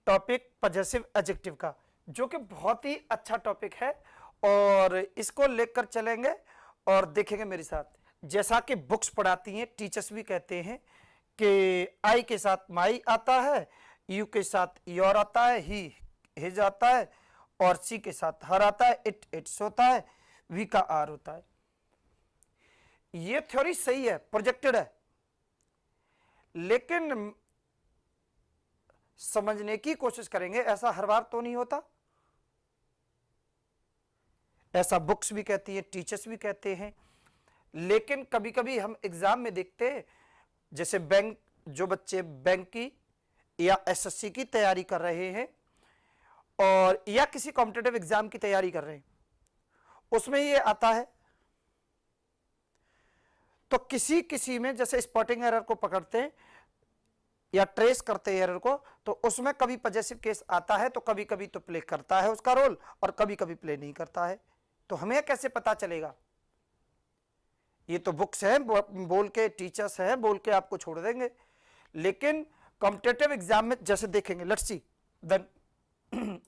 Topic possessive adjective का, जो कि बहुत ही अच्छा टॉपिक है और इसको लेकर चलेंगे और देखेंगे मेरे साथ। जैसा कि बुक्स पढ़ाती हैं, टीचर्स भी कहते हैं कि आई के साथ माई आता है, यू के साथ योर आता है, ही हिज आता है, और सी के साथ हर आता है, इट इट्स होता है, वी का आर होता है। ये थ्योरी सही है, प्रोजेक्टेड है, लेकिन समझने की कोशिश करेंगे। ऐसा हर बार तो नहीं होता, ऐसा बुक्स भी कहती हैं, टीचर्स भी कहते हैं, लेकिन कभी कभी हम एग्जाम में देखते हैं, जैसे बैंक, जो बच्चे बैंक की या एसएससी की तैयारी कर रहे हैं और या किसी कॉम्पिटिटिव एग्जाम की तैयारी कर रहे हैं, उसमें ये आता है। तो किसी किसी में जैसे स्पॉटिंग एरर को पकड़ते हैं या ट्रेस करते हैं एरर को, तो उसमें कभी पजेसिव केस आता है, तो कभी कभी तो प्ले करता है उसका रोल और कभी कभी प्ले नहीं करता है। तो हमें कैसे पता चलेगा? ये तो बुक्स है, बोल के टीचर्स है, बोल के आपको छोड़ देंगे, लेकिन कॉम्पिटिटिव एग्जाम में जैसे देखेंगे, लेट्स सी देन।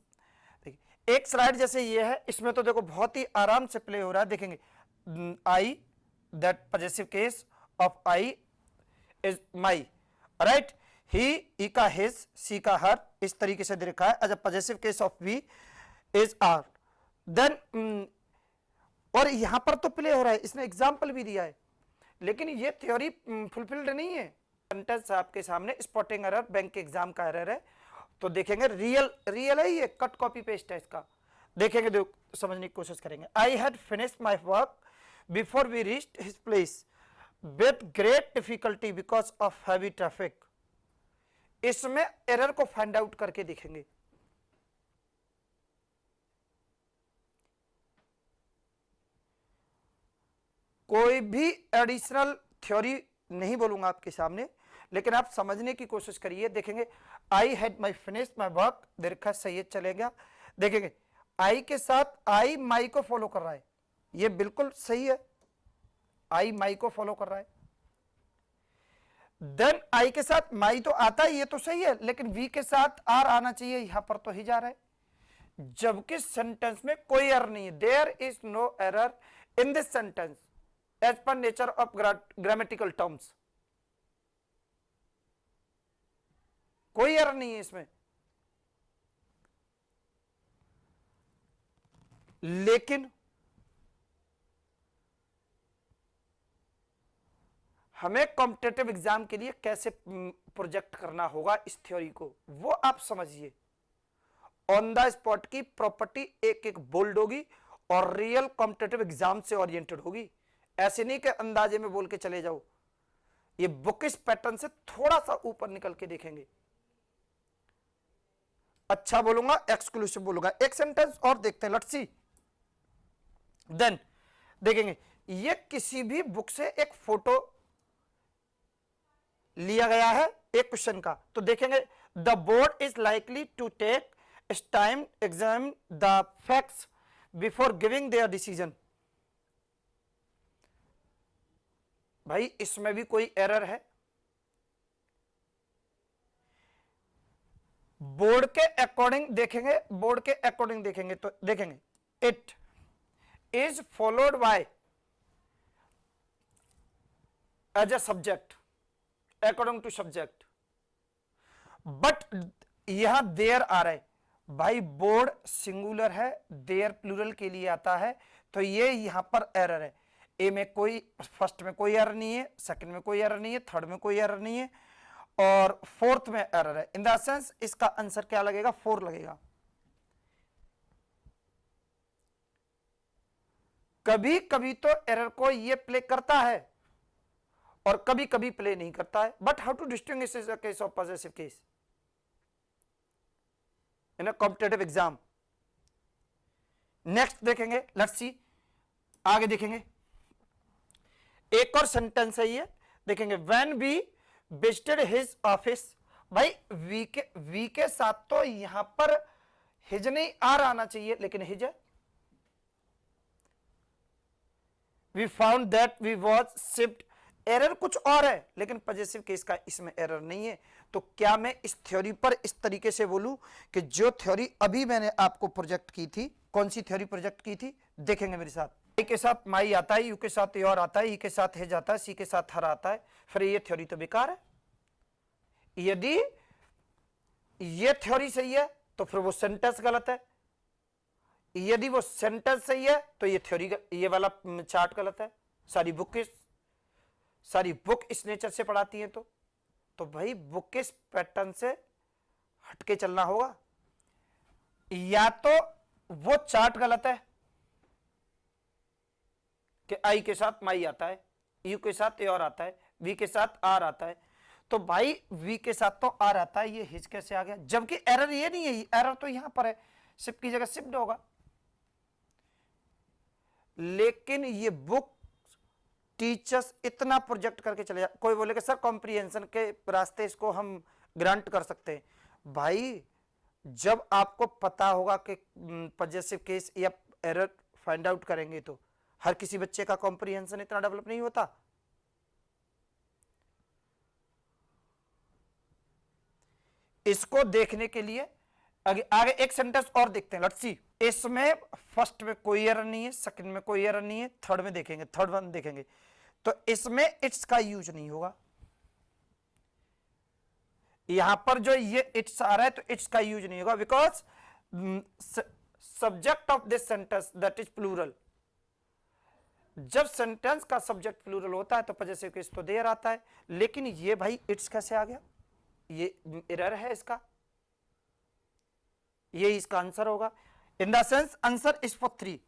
एक स्लाइड जैसे ये है, इसमें तो देखो बहुत ही आराम से प्ले हो रहा है। देखेंगे I, that possessive case of I is my, right. He, ई का हिज, सी का हर, इस तरीके से दे रखा है। As a possessive case of we is our. Then और यहां पर तो प्ले हो रहा है, इसने एग्जाम्पल भी दिया है, लेकिन ये थ्योरी फुलफिल्ड नहीं है। सेंटेंस आपके सामने, स्पॉटिंग एरर बैंक के एग्जाम का एरर है, तो देखेंगे रियल है, ये कट कॉपी पेस्ट है इसका। देखेंगे, देखो समझने की कोशिश करेंगे। I had finished my work before we reached his place with great difficulty because of heavy traffic. इसमें एरर को फाइंड आउट करके देखेंगे। कोई भी एडिशनल थ्योरी नहीं बोलूंगा आपके सामने, लेकिन आप समझने की कोशिश करिए। देखेंगे I had my finished my work, देखा सही चलेगा। देखेंगे आई के साथ आई माई को फॉलो कर रहा है, ये बिल्कुल सही है, आई माई को फॉलो कर रहा है। देन आई के साथ माई तो आता है, ये तो सही है, लेकिन वी के साथ आर आना चाहिए, यहां पर तो ही जा रहा है, जबकि सेंटेंस में कोई एरर नहीं है। There is no error in this sentence as per nature of grammatical terms. कोई एरर नहीं है इसमें, लेकिन हमें कॉम्पिटिटिव एग्जाम के लिए कैसे प्रोजेक्ट करना होगा इस थ्योरी को, वो आप समझिए। ऑन द स्पॉट की प्रॉपर्टी एक एक बोल्ड होगी और रियल कॉम्पिटिटिव एग्जाम से ओरिएंटेड होगी। ऐसे नहीं कि अंदाजे में बोल के चले जाओ, ये बुकिश पैटर्न से थोड़ा सा ऊपर निकल के देखेंगे। अच्छा बोलूंगा, एक्सक्लूसिव बोलूंगा। एक सेंटेंस और देखते हैं, लेट्स सी। देन देखेंगे, ये किसी भी बुक से एक फोटो लिया गया है एक क्वेश्चन का, तो देखेंगे the board is likely to take time examine the facts before giving their decision. भाई इसमें भी कोई एरर है? बोर्ड के अकॉर्डिंग देखेंगे, बोर्ड के अकॉर्डिंग देखेंगे तो देखेंगे it is followed by as a subject, according to subject, but यहां देयर आ रहा है। भाई बोर्ड सिंगुलर है, देयर प्लूरल के लिए आता है, तो ये यहां पर एरर है। ए में कोई, फर्स्ट में कोई एरर नहीं है, सेकंड में कोई एरर नहीं है, थर्ड में कोई एरर नहीं है, और फोर्थ में एरर है। इन द सेंस इसका आंसर क्या लगेगा? 4 लगेगा। कभी कभी तो एरर को ये प्ले करता है और कभी कभी प्ले नहीं करता है, but how to distinguish is a case of positive case in a competitive exam. Next देखेंगे, लेट्स सी, आगे देखेंगे। एक और सेंटेंस है ये, देखेंगे when we visited his office. भाई वी के साथ तो यहां पर हिज नहीं आर आना चाहिए, लेकिन हिज है। We found that we was shift, error कुछ और है, लेकिन पॉजिटिव केस का इसमें एरर नहीं है, तो क्या मैं इस थ्योरी पर इस तरीके से बोलूं कि जो थ्योरी अभी मैंने आपको प्रोजेक्ट की थी, कौन सी थ्योरी प्रोजेक्ट की थी, देखेंगे मेरे साथ। आई के साथ माई आता है, यू के साथ योर आता है, ई के साथ है जाता है, सी के साथ हर आता है, फिर ये थ्योरी तो बेकार है। यदि ये थ्योरी सही है तो फिर वो सेंटेंस गलत है, यदि वो सेंटेंस सही है तो ये थ्योरी, ये वाला चार्ट गलत है। सारी बुक इस नेचर से पढ़ाती है तो भाई बुक के पैटर्न से हटके चलना होगा। या तो वो चार्ट गलत है कि आई के साथ माई आता है, यू के साथ योर आता है, वी के साथ आर आता है, तो भाई वी के साथ तो आर आता है, ये हिज कैसे आ गया, जबकि एरर ये नहीं है, एरर तो यहां पर है, शिफ्ट की जगह शिफ्ट होगा। लेकिन ये बुक टीचर्स इतना प्रोजेक्ट करके चले जाए, कोई बोले कि सर कॉम्प्रिहेंशन के रास्ते इसको हम ग्रांट कर सकते हैं। भाई जब आपको पता होगा कि पॉजेसिव केस या एरर फाइंड आउट करेंगे तो हर किसी बच्चे का कॉम्प्रिहेंशन इतना डेवलप नहीं होता। इसको देखने के लिए आगे एक सेंटेंस और देखते हैं, लेट्स सी। इसमें फर्स्ट में कोई एरर नहीं है, सेकंड में कोई एरर नहीं है, थर्ड में देखेंगे, थर्ड वन देखेंगे तो इसमें इट्स का यूज नहीं होगा। यहां पर जो ये इट्स आ रहा है तो इट्स का यूज नहीं होगा, because subject of this sentence that is plural. जब सेंटेंस का सब्जेक्ट प्लूरल होता है तो पॉजेसिव केस तो देयर आता है, लेकिन ये भाई इट्स कैसे आ गया, ये एरर है इसका, ये इसका आंसर होगा। In the sense answer is for 3।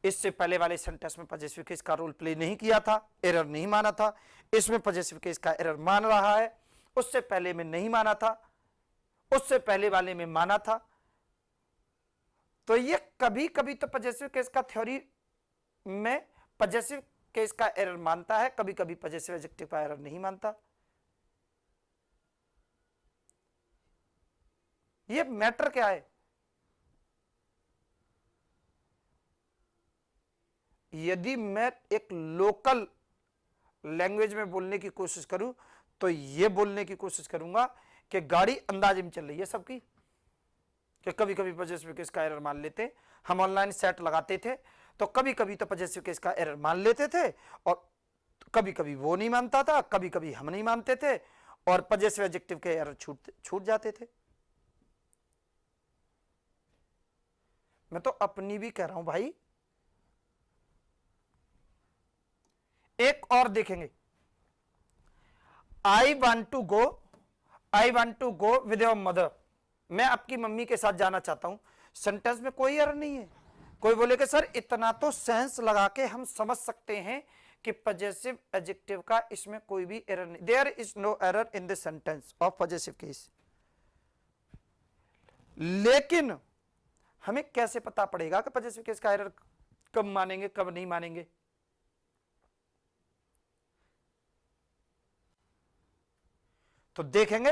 इससे पहले वाले सेंटेंस में पॉजेसिव केस का रोल प्ले नहीं किया था, एरर नहीं माना था, इसमें पॉजेसिव केस का एरर मान रहा है, उससे पहले में नहीं माना था, उससे पहले वाले में माना था। तो ये कभी कभी तो पॉजेसिव केस का थ्योरी में पॉजेसिव केस का एरर मानता है, कभी कभी पॉजेसिव एडजेक्टिव का एरर नहीं मानता। ये मैटर क्या है, यदि मैं एक लोकल लैंग्वेज में बोलने की कोशिश करूं तो ये बोलने की कोशिश करूंगा कि गाड़ी अंदाजे में चल रही है सबकी, कि कभी कभी पॉजेसिव केस का एरर मान लेते। हम ऑनलाइन सेट लगाते थे तो कभी कभी तो पॉजेसिव केस का एरर मान लेते थे और कभी कभी वो नहीं मानता था, कभी कभी हम नहीं मानते थे और पॉजेसिव एडजेक्टिव के एरर छूट जाते थे। मैं तो अपनी भी कह रहा हूं भाई। एक और देखेंगे, I want to go with your mother, मैं आपकी मम्मी के साथ जाना चाहता हूं। सेंटेंस में कोई एरर नहीं है। कोई बोले कि सर इतना तो सेंस लगा के हम समझ सकते हैं कि पॉजेसिव एडजेक्टिव का इसमें कोई भी एरर नहीं, there is no error in this sentence of possessive case. लेकिन हमें कैसे पता पड़ेगा कि पॉजेसिव केस का एरर कब मानेंगे कब नहीं मानेंगे? तो देखेंगे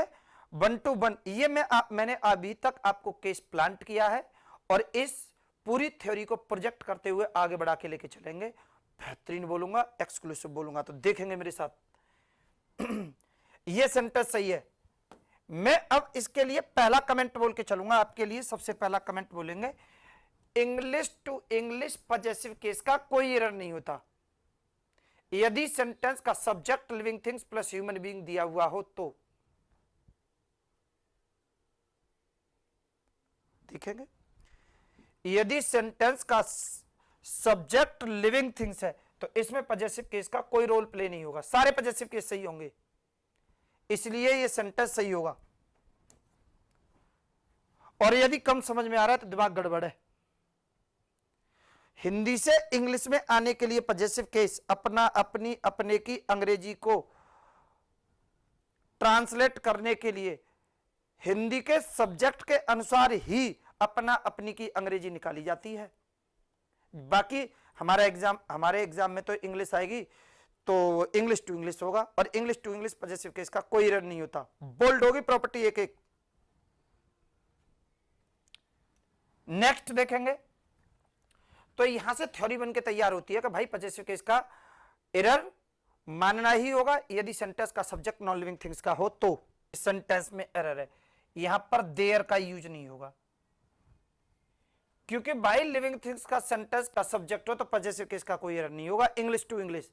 1 to 1। ये मैंने अभी तक आपको केस प्लांट किया है और इस पूरी थ्योरी को प्रोजेक्ट करते हुए आगे बढ़ा के लेके चलेंगे। बेहतरीन बोलूंगा, एक्सक्लूसिव बोलूंगा, तो देखेंगे मेरे साथ। ये सेंटेंस सही है। मैं अब इसके लिए पहला कमेंट बोल के चलूंगा आपके लिए। सबसे पहला कमेंट बोलेंगे, English to English possessive case का कोई एरर नहीं होता यदि सेंटेंस का subject living things plus human being दिया हुआ हो तो। देखेंगे, यदि सेंटेंस का सब्जेक्ट लिविंग थिंग्स है तो इसमें पॉजेसिव केस का कोई रोल प्ले नहीं होगा, सारे पॉजेसिव केस सही होंगे, इसलिए ये सेंटेंस सही होगा। और यदि कम समझ में आ रहा है तो दिमाग गड़बड़ है। हिंदी से इंग्लिश में आने के लिए पॉजेसिव केस अपना अपनी अपने की अंग्रेजी को ट्रांसलेट करने के लिए हिंदी के सब्जेक्ट के अनुसार ही अपना अपनी की अंग्रेजी निकाली जाती है। बाकी हमारे एग्जाम में तो इंग्लिश आएगी तो इंग्लिश टू इंग्लिश होगा और English to English possessive case का कोई एरर नहीं होता। बोल्ड होगी प्रॉपर्टी एक एक। नेक्स्ट देखेंगे तो यहां से थ्योरी बन के तैयार होती है कि भाई पॉजेसिव केस का एरर मानना ही होगा यदि सेंटेंस का सब्जेक्ट नॉन लिविंग थिंग्स का हो तो। सेंटेंस में एरर है, यहां पर देयर का यूज नहीं होगा, क्योंकि बाई लिविंग थिंग्स का सेंटेंस का सब्जेक्ट हो तो पॉजेसिव केस का कोई एरर नहीं होगा, English to English.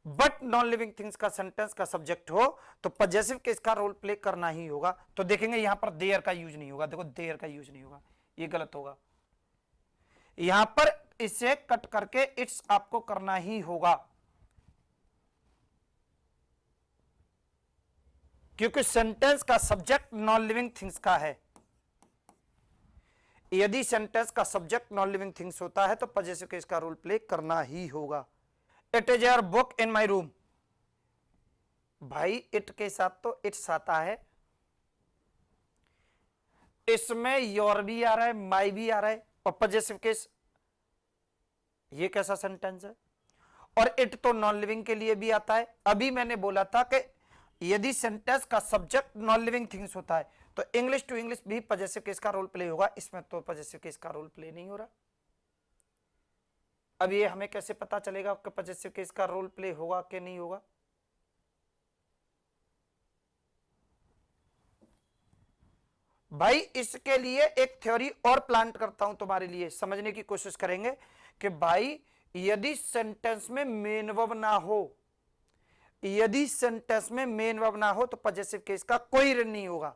But non living things का सेंटेंस का सब्जेक्ट हो तो पॉजेसिव केस का रोल प्ले करना ही होगा। तो देखेंगे यहां पर देयर का यूज नहीं होगा, देखो देयर का यूज नहीं होगा, ये गलत होगा। यहां पर इसे कट करके इट्स आपको करना ही होगा, क्योंकि सेंटेंस का सब्जेक्ट नॉन लिविंग थिंग्स का है। यदि सेंटेंस का सब्जेक्ट नॉन लिविंग थिंग्स होता है तो पॉजेसिव केस का रोल प्ले करना ही होगा। It is your book in my room, भाई इट के साथ तो इट्स आता है, इसमें योर भी आ रहा है, माई भी आ रहा है, और पॉजेसिव केस, ये कैसा सेंटेंस है? और इट तो नॉन लिविंग के लिए भी आता है। अभी मैंने बोला था कि यदि सेंटेंस का सब्जेक्ट नॉन लिविंग थिंग्स होता है तो इंग्लिश टू इंग्लिश भी पॉजेसिव केस का रोल प्ले होगा, इसमें तो पॉजेसिव केस का रोल प्ले नहीं हो रहा। अब ये हमें कैसे पता चलेगा कि पॉजेसिव केस का रोल प्ले होगा कि नहीं होगा? भाई इसके लिए एक थ्योरी और प्लांट करता हूं तुम्हारे लिए, समझने की कोशिश करेंगे कि भाई यदि सेंटेंस में मेन वर्ब ना हो, यदि सेंटेंस में मेन वर्ब ना हो तो पॉजेसिव केस का कोई ऋण नहीं होगा।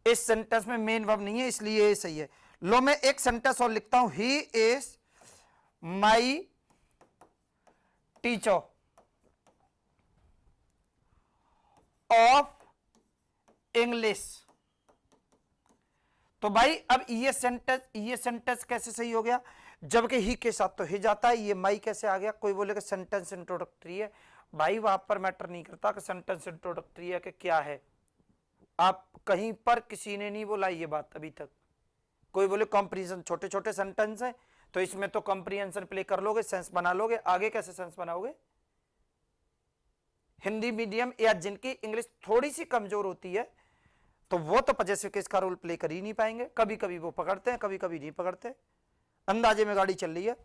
इस सेंटेंस में मेन वर्ब नहीं है, इसलिए ये सही है। लो मैं एक सेंटेंस और लिखता हूं, he is my teacher of English. तो भाई अब ये सेंटेंस कैसे सही हो गया? जबकि ही के साथ तो ही जाता है, ये माई कैसे आ गया? कोई बोलेगा सेंटेंस इंट्रोडक्टरी है, भाई वहां पर मैटर नहीं करता कि सेंटेंस इंट्रोडक्टरी है कि क्या है। आप कहीं पर किसी ने नहीं बोला ये बात अभी तक। कोई बोले कॉम्प्रिहेंशन, छोटे छोटे सेंटेंस है तो इसमें तो कॉम्प्रिहेंशन प्ले कर लोगे, सेंस बना लोगे, आगे कैसे सेंस बनाओगे? हिंदी मीडियम या जिनकी इंग्लिश थोड़ी सी कमजोर होती है तो वो तो पॉजेसिव केस का रोल प्ले कर ही नहीं पाएंगे। कभी कभी वो पकड़ते हैं, कभी कभी नहीं पकड़ते, अंदाजे में गाड़ी चल रही है।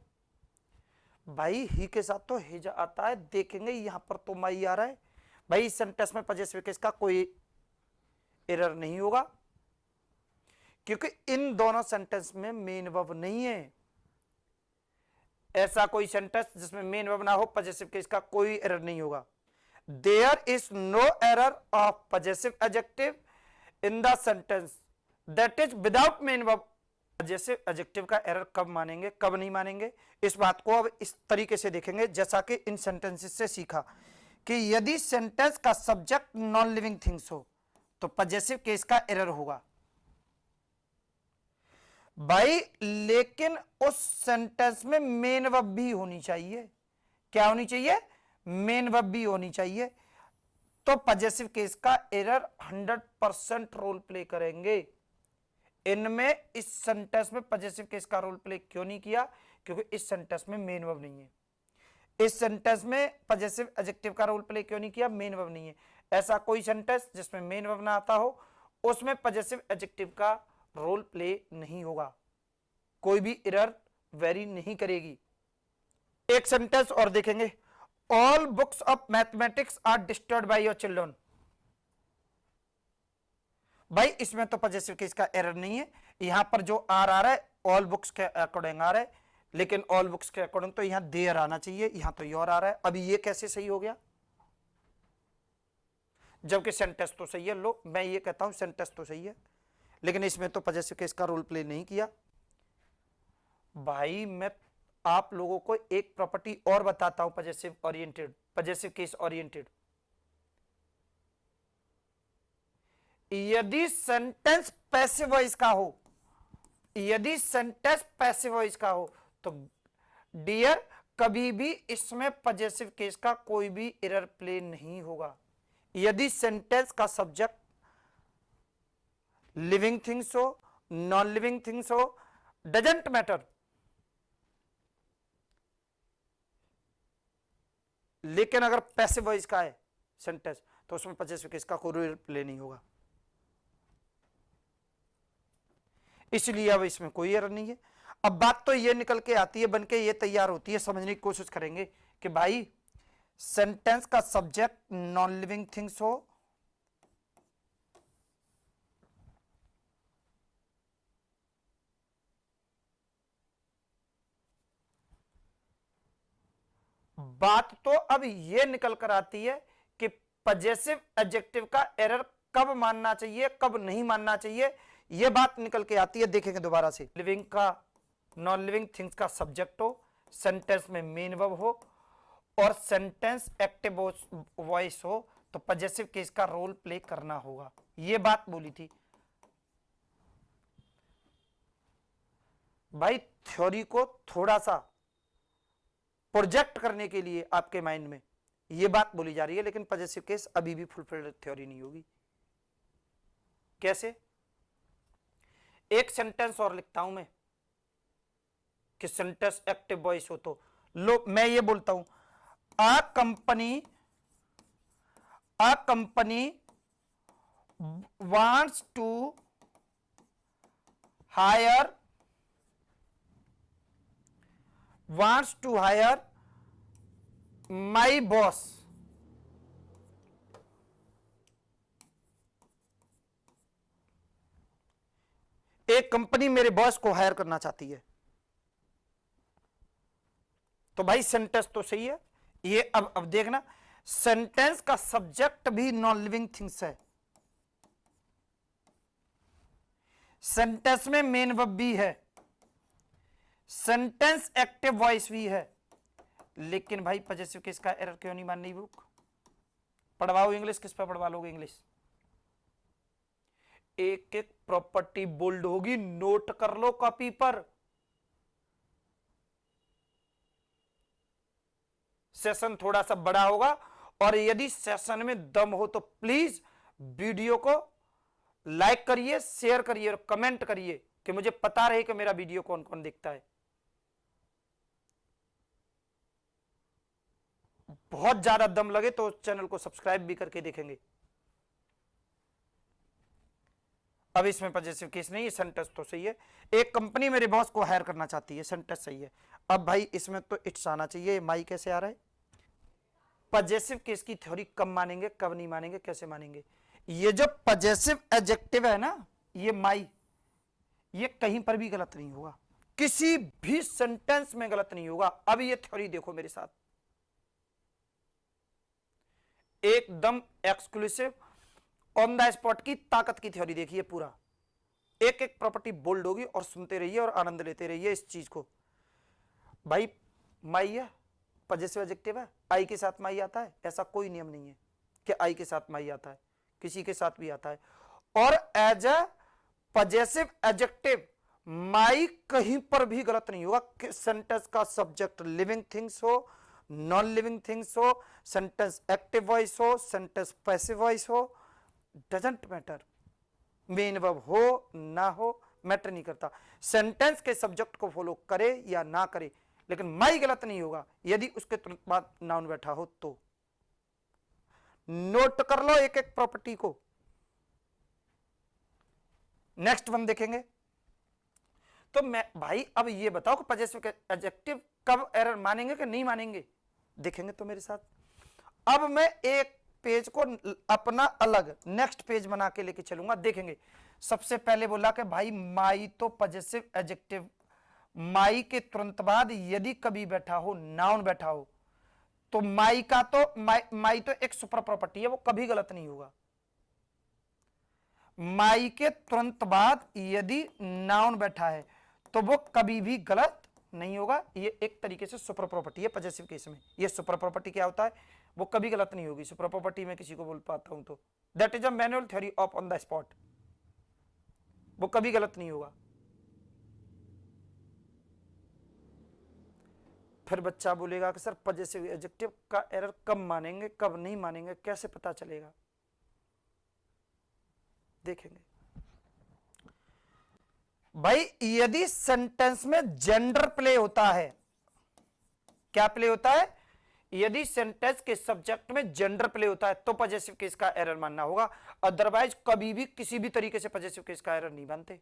भाई ही के साथ तो हिज आता है, देखेंगे यहां पर तो माई आ रहा है, भाई इस सेंटेंस में पॉजेसिव केस का कोई एरर नहीं होगा, क्योंकि इन दोनों सेंटेंस में मेन वर्ब नहीं है। ऐसा कोई सेंटेंस जिसमें मेन वर्ब ना हो, पॉजेसिव केस का कोई एरर नहीं होगा। There is no error of possessive adjective in the sentence that is without main verb। possessive adjective का एरर कब मानेंगे, कब नहीं मानेंगे, इस बात को अब इस तरीके से देखेंगे जैसा कि इन सेंटेंसेस से सीखा कि यदि सेंटेंस का सब्जेक्ट नॉन लिविंग थिंग्स हो तो पॉजेसिव केस का एरर होगा। भाई लेकिन उस सेंटेंस में मेन वर्ब भी होनी चाहिए। क्या होनी चाहिए? मेन वर्ब भी होनी चाहिए, तो पॉजेसिव केस का एरर 100% रोल प्ले करेंगे। इनमें इस सेंटेंस में पॉजेसिव केस का रोल प्ले क्यों नहीं किया? क्योंकि इस सेंटेंस में मेन वर्ब नहीं है। इस सेंटेंस में पॉजेसिव एडजेक्टिव का रोल प्ले क्यों नहीं किया? मेन वर्ब नहीं है। ऐसा कोई सेंटेंस जिसमें मेन वर्ब ना आता हो उसमें पॉजेसिव एडजेक्टिव का रोल प्ले नहीं होगा, कोई भी एरर वेरी नहीं करेगी। एक सेंटेंस और देखेंगे, all books of mathematics are disturbed by your children. भाई इसमें तो पॉजेसिव केस का एरर नहीं है, यहां पर जो आर आ रहा है ऑल बुक्स के अकॉर्डिंग आ रहा है, लेकिन ऑल बुक्स के अकॉर्डिंग तो यहां देयर आना चाहिए, यहां तो योर आ रहा है। अभी ये कैसे सही हो गया जबकि सेंटेंस तो सही है? लो मैं ये कहता हूं सेंटेंस तो सही है लेकिन इसमें तो पॉजेसिव केस का रोल प्ले नहीं किया। भाई मैं आप लोगों को एक प्रॉपर्टी और बताता हूं possessive oriented, possessive case oriented. यदि सेंटेंस पैसिव वॉइस का हो, यदि सेंटेंस पैसिव वॉइस का हो तो डियर कभी भी इसमें पॉजेसिव केस का कोई भी एरर प्ले नहीं होगा। यदि सेंटेंस का सब्जेक्ट लिविंग थिंग्स हो, नॉन लिविंग थिंग्स हो, डजंट मैटर, लेकिन अगर पैसिव वॉइस का है सेंटेंस तो उसमें पॉजेसिव केस का कोई रोल प्ले नहीं होगा, इसलिए अब इसमें कोई एरर नहीं है। अब बात तो ये निकल के आती है, बन के ये तैयार होती है, समझने की कोशिश करेंगे कि भाई सेंटेंस का सब्जेक्ट नॉन लिविंग थिंग्स हो, बात तो अब ये निकल कर आती है कि पजेसिव एडजेक्टिव का एरर कब मानना चाहिए, कब नहीं मानना चाहिए, ये बात निकल के आती है। देखेंगे दोबारा से, लिविंग का नॉन लिविंग थिंग्स का सब्जेक्ट हो, सेंटेंस में मेन वर्ब हो और सेंटेंस एक्टिव वॉइस हो, तो पजेसिव केस का रोल प्ले करना होगा, ये बात बोली थी भाई। थ्योरी को थोड़ा सा प्रोजेक्ट करने के लिए आपके माइंड में ये बात बोली जा रही है, लेकिन पजेसिव केस अभी भी फुलफिल्ड थ्योरी नहीं होगी। कैसे? एक सेंटेंस और लिखता हूं मैं कि सेंटेंस एक्टिव वॉइस हो, तो लो मैं ये बोलता हूं, a company wants to hire my boss. एक कंपनी मेरे बॉस को हायर करना चाहती है, तो भाई सेंटेंस तो सही है ये। अब देखना, सेंटेंस का सब्जेक्ट भी नॉन लिविंग थिंग्स है, सेंटेंस में मेन वर्ब भी है, सेंटेंस एक्टिव वॉइस भी है, लेकिन भाई पजेसिव केस का एरर क्यों नहीं माननी? बुक पढ़वाओ इंग्लिश, किस पे पढ़वा लोगे इंग्लिश? एक एक प्रॉपर्टी बोल्ड होगी, नोट कर लो कॉपी पर। सेशन थोड़ा सा बड़ा होगा, और यदि सेशन में दम हो तो प्लीज वीडियो को लाइक करिए, शेयर करिए और कमेंट करिए कि मुझे पता रहे कि मेरा वीडियो कौन कौन देखता है। बहुत ज्यादा दम लगे तो चैनल को सब्सक्राइब भी करके देखेंगे। अब इसमें पजेसिव केस नहीं है, सेंटेंस तो सही है। एक कंपनी मेरे बॉस को हायर करना चाहती है, सेंटेंस सही है। अब भाई इसमें तो इट्स आना चाहिए, माई कैसे आ रहा है? पजेसिव केस की थ्योरी कब मानेंगे, कब नहीं मानेंगे, कैसे मानेंगे? ये जो पजेसिव एडजेक्टिव है ना, ये माई, ये कहीं पर भी गलत नहीं होगा, किसी भी सेंटेंस में गलत नहीं होगा। अब ये थ्योरी देखो मेरे साथ, एकदम एक्सक्लूसिव ऑन द स्पॉट की ताकत की थ्योरी देखिए। पूरा एक एक प्रॉपर्टी बोल्ड होगी और सुनते रहिए और आनंद लेते रहिए इस चीज को। भाई माई है, पजेसिव एडजेक्टिव है, आई के साथ माई आता है, ऐसा कोई नियम नहीं है कि आई के साथ माई आता है, किसी के साथ भी आता है। और एज ए पजेसिव एडजेक्टिव माई कहीं पर भी गलत नहीं होगा, सेंटेंस का सब्जेक्ट लिविंग थिंग्स हो, नॉन लिविंग थिंग्स हो, सेंटेंस एक्टिव वॉइस हो, सेंटेंस पैसिव वॉइस हो, डजंट मैटर, मेन वर्ब हो ना हो, मैटर नहीं करता, सेंटेंस के सब्जेक्ट को फॉलो करे या ना करे, लेकिन माई गलत नहीं होगा यदि उसके तुरंत बाद नाउन बैठा हो तो। नोट कर लो एक एक प्रॉपर्टी को। नेक्स्ट वन देखेंगे, तो मैं भाई अब ये बताओ कि पजेसिव एडजेक्टिव कब एरर मानेंगे कि नहीं मानेंगे, देखेंगे तो मेरे साथ। अब मैं एक पेज को अपना अलग नेक्स्ट पेज बना के लेके चलूंगा, देखेंगे। सबसे पहले बोला कि भाई माई तो पजेसिव एडजेक्टिव, माई के तुरंत बाद यदि कभी बैठा हो, नाउन बैठा हो, तो माई का तो माई तो एक सुपर प्रॉपर्टी है, वो कभी गलत नहीं होगा। माई के तुरंत बाद यदि नाउन बैठा है तो वो कभी भी गलत नहीं होगा। ये एक तरीके से सुपर प्रॉपर्टी है पजेसिव केस में। ये सुपर प्रॉपर्टी क्या होता है, वो कभी गलत नहीं होगी। सुपर प्रॉपर्टी में किसी को बोल पाता हूं तो that is a manual theory of on the spot, वो कभी गलत नहीं होगा। फिर बच्चा बोलेगा कि सर पजेसिव एडजेक्टिव का एरर कब मानेंगे, कब नहीं मानेंगे, कैसे पता चलेगा? देखेंगे भाई, यदि सेंटेंस में जेंडर प्ले होता है, क्या प्ले होता है? यदि सेंटेंस के सब्जेक्ट में जेंडर प्ले होता है तो पजेसिव केस का एरर मानना होगा, अदरवाइज कभी भी किसी भी तरीके से पजेसिव केस का एरर नहीं मानते।